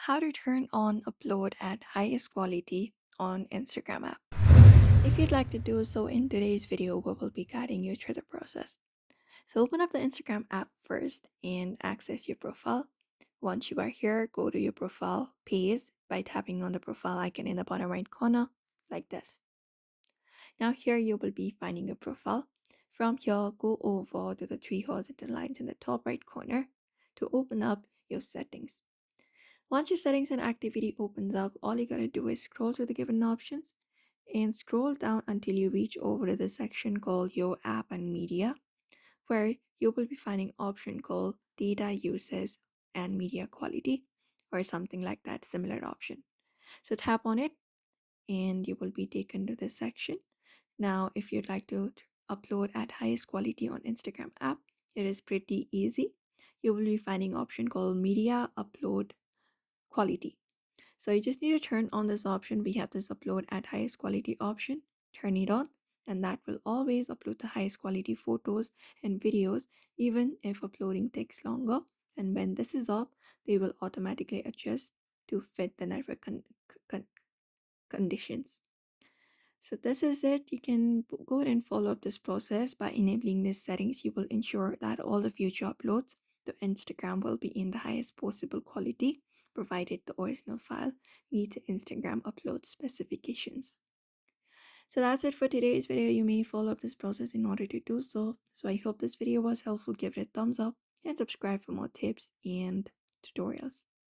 How to turn on upload at highest quality on Instagram app. If you'd like to do so in today's video, we will be guiding you through the process. So open up the Instagram app first and access your profile. Once you are here, go to your profile page by tapping on the profile icon in the bottom right corner like this. Now here you will be finding your profile. From here, go over to the three horizontal lines in the top right corner to open up your settings. Once your settings and activity opens up, all you gotta do is scroll to the given options and scroll down until you reach over to the section called Your App and Media, where you will be finding option called Data Uses and Media Quality or something like that, similar option. So tap on it and you will be taken to this section. Now, if you'd like to upload at highest quality on Instagram app, it is pretty easy. You will be finding option called Media Upload Quality. So you just need to turn on this option. We have this upload at highest quality option. Turn it on and that will always upload the highest quality photos and videos even if uploading takes longer. And when this is up, they will automatically adjust to fit the network con- conditions. So this is it. You can go ahead and follow up this process by enabling these settings. You will ensure that all the future uploads to Instagram will be in the highest possible quality, provided the original file meets Instagram upload specifications. So that's it for today's video. You may follow up this process in order to do so. So I hope this video was helpful. Give it a thumbs up and subscribe for more tips and tutorials.